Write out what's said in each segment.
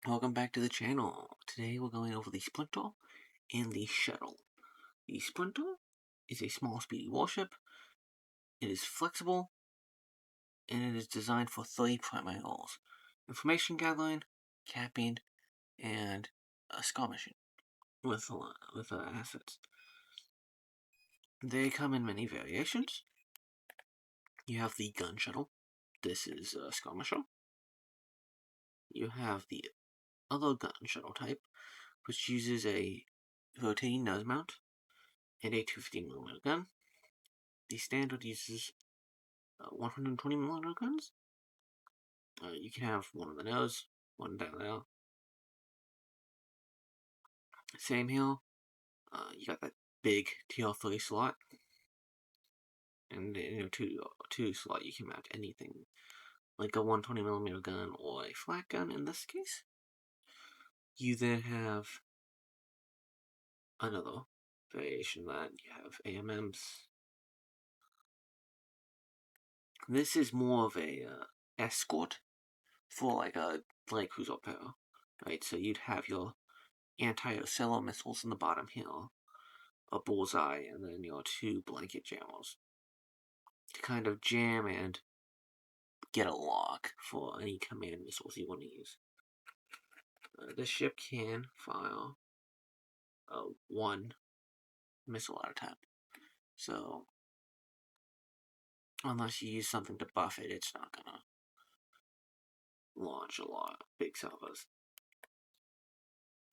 Welcome back to the channel. Today we're going over the Splinter and the Shuttle. The Splinter is a small speedy warship. It is flexible and it is designed for three primary roles: information gathering, capping, and skirmishing with assets. They come in many variations. You have the gun shuttle. This is a skirmisher. You have the other gun shuttle type, which uses a rotating nose mount and a 250mm gun. The standard uses 120mm guns. You can have one on the nose, one down there. Same here. You got that big TL3 slot, and two slot you can mount anything, like a 120mm gun or a flat gun in this case. You then have another variation that you have AMMs. This is more of a escort for like a light cruiser pair, right? So you'd have your anti-Ocello missiles in the bottom here, a bullseye, and then your two blanket jammers to kind of jam and get a lock for any command missiles you want to use. The ship can fire one missile at a time, so unless you use something to buff it, it's not gonna launch a lot of big salvos.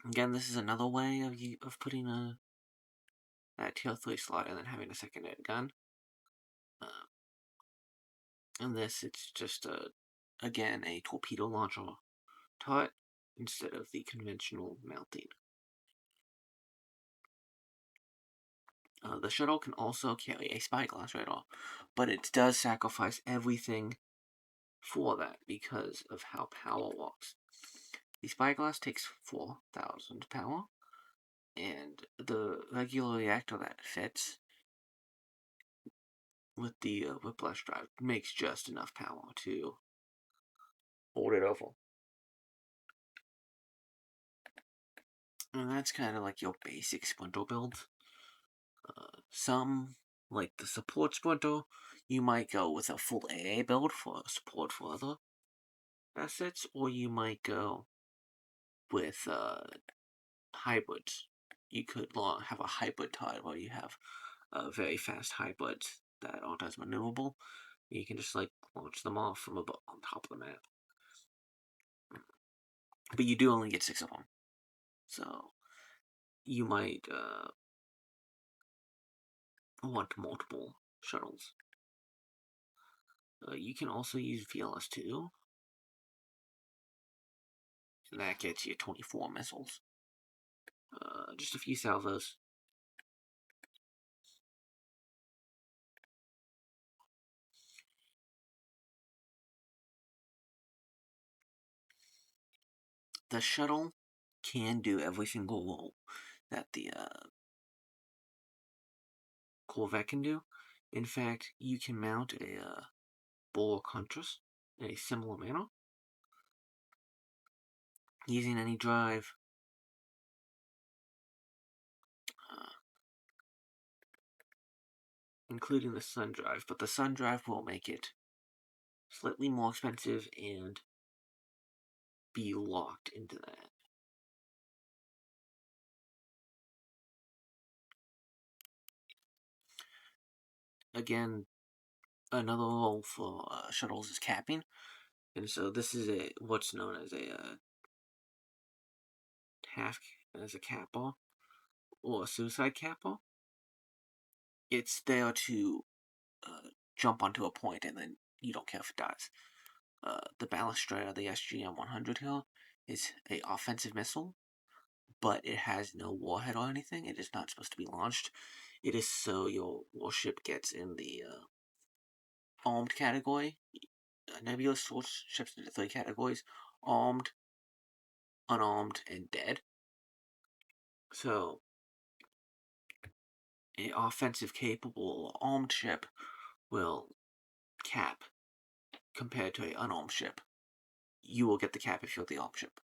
Again, this is another way of putting that TL3 slot and then having a secondary gun. And this, it's just again a torpedo launcher turret instead of the conventional mounting. The shuttle can also carry a spyglass radar, but it does sacrifice everything for that because of how power works. The spyglass takes 4,000 power, and the regular reactor that fits with the whiplash drive makes just enough power to hold it over. And that's kind of like your basic Splinter build. Some, like the support Splinter, you might go with a full AA build for support for other assets, or you might go with hybrids. You could have a hybrid tide where you have very fast hybrids that aren't as maneuverable. You can just like launch them off from above on top of the map. But you do only get 6 of them. So you might want multiple shuttles. You can also use VLS-2. And that gets you 24 missiles. Just a few salvos. The shuttle can do every single role that the corvette can do. In fact, you can mount a bulwark huntress in a similar manner, using any drive. Including the sun drive, but the sun drive will make it slightly more expensive and be locked into that. Again, another role for shuttles is capping, and so this is what's known as a capper or a suicide capper. It's there to jump onto a point and then you don't care if it dies. The Balustrade, the SGM-100 here, is a offensive missile, but it has no warhead or anything. It is not supposed to be launched. It is so your warship gets in the armed category. Nebula sorts ships into 3 categories: armed, unarmed, and dead. So, an offensive capable armed ship will cap compared to an unarmed ship. You will get the cap if you're the armed ship.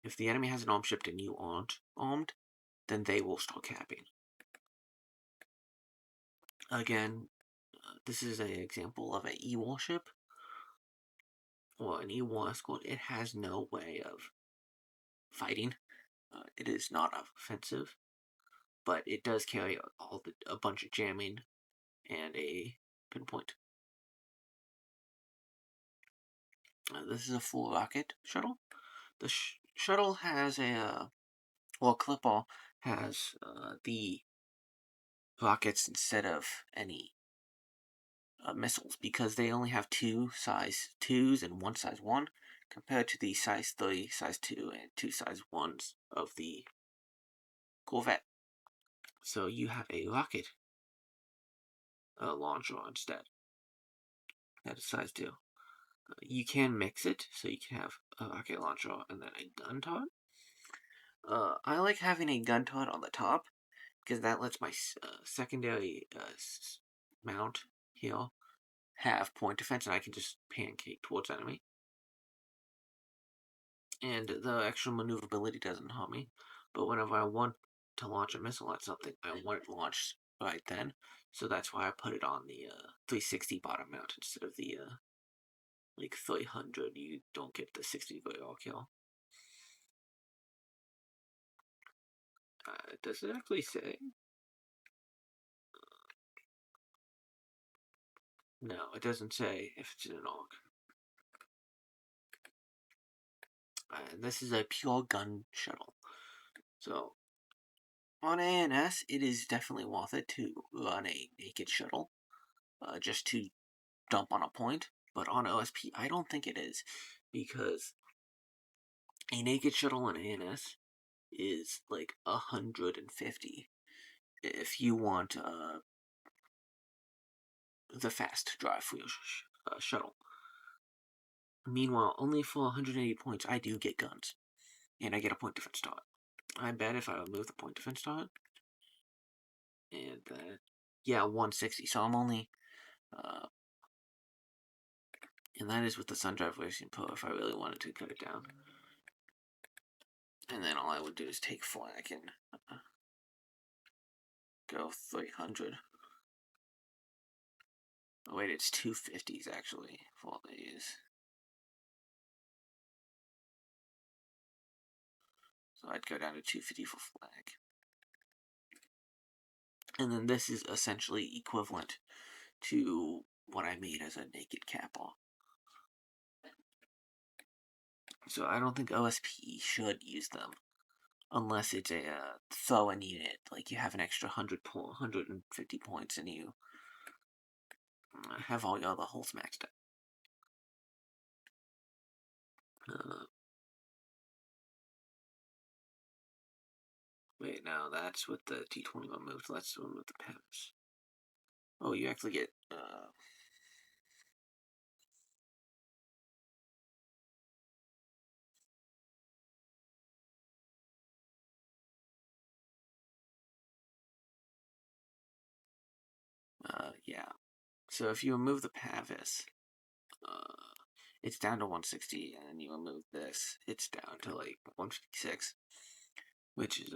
If the enemy has an armed ship and you aren't armed, then they will start capping. Again, this is an example of an E-warship, or an E-war escort. It has no way of fighting. It is not offensive, but it does carry a bunch of jamming and a pinpoint. This is a full rocket shuttle. The shuttle has Clipper has the rockets instead of any missiles, because they only have two size 2s and one size 1, compared to the size 3, size 2, and 2 size 1s of the corvette. So you have a rocket launcher instead. That is size 2. You can mix it, so you can have a rocket launcher and then a gun turret. I like having a gun turret on the top, because that lets my secondary mount here have point defense, and I can just pancake towards enemy. And the extra maneuverability doesn't harm me. But whenever I want to launch a missile at something, I want it launched right then. So that's why I put it on the 360 bottom mount instead of the like 300. You don't get the 60-degree arc kill. Does it actually say? No, it doesn't say if it's in an arc. This is a pure gun shuttle. So, on ANS, it is definitely worth it to run a naked shuttle, just to dump on a point. But on OSP, I don't think it is, because a naked shuttle on ANS is like 150 if you want the fast drive for your shuttle. Meanwhile, only for 180 points, I do get guns, and I get a point defense target. I bet if I remove the point defense target, and yeah, 160. So I'm only, and that is with the sun drive racing pro if I really wanted to cut it down. And then all I would do is take flag and go 300. Oh, wait, it's 250s actually for all these. So I'd go down to 250 for flag. And then this is essentially equivalent to what I made as a naked capper. So I don't think OSP should use them unless it's a throw-in unit, like you have an extra 150 points and you have all your other holes maxed out. Wait, no, that's with the T-20 removed. Let's remove the PEMs. Oh, you actually get, yeah. So if you remove the PAVIS, it's down to 160, and then you remove this, it's down to like 156, which is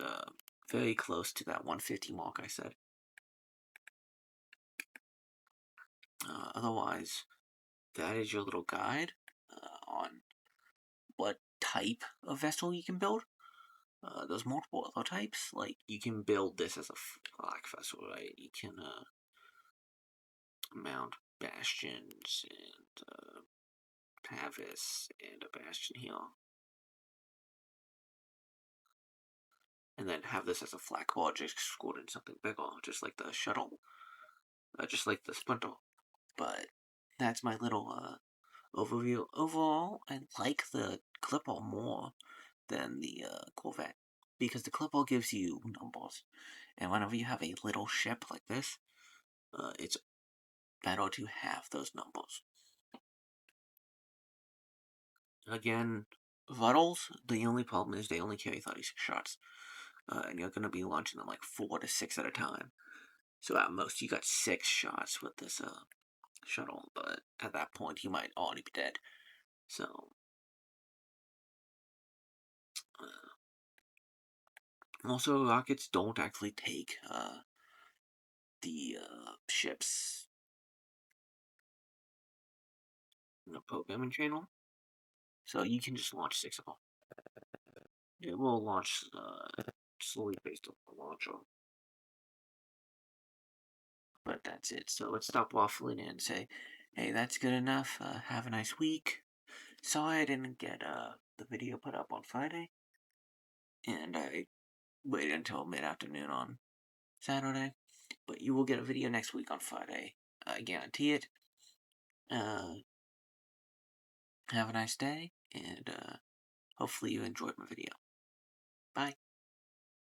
very close to that 150 mark I said. Otherwise, that is your little guide on what type of vessel you can build. There's multiple other types. Like, you can build this as a flak vessel, right? You can mount bastions and PAVIS and a bastion here. And then have this as a flak wall, just scored in something bigger, just like the shuttle, just like the sprinter. But that's my little overview. Overall, I like the Clipper more than the corvette, because the Clipper gives you numbers, and whenever you have a little ship like this, it's better to have those numbers. Again, Ruddles, the only problem is they only carry 36 shots, and you're going to be launching them like 4 to 6 at a time. So at most, you got 6 shots with this shuttle, but at that point, you might already be dead. So, Also, rockets don't actually take the ship's programming channel, so you can just launch 6 of them. It will launch slowly based on the launcher. But that's it. So let's stop waffling and say, hey, that's good enough. Have a nice week. Sorry I didn't get the video put up on Friday, and I waited until mid-afternoon on Saturday. But you will get a video next week on Friday. I guarantee it. Uh, have a nice day, and hopefully you enjoyed my video. Bye.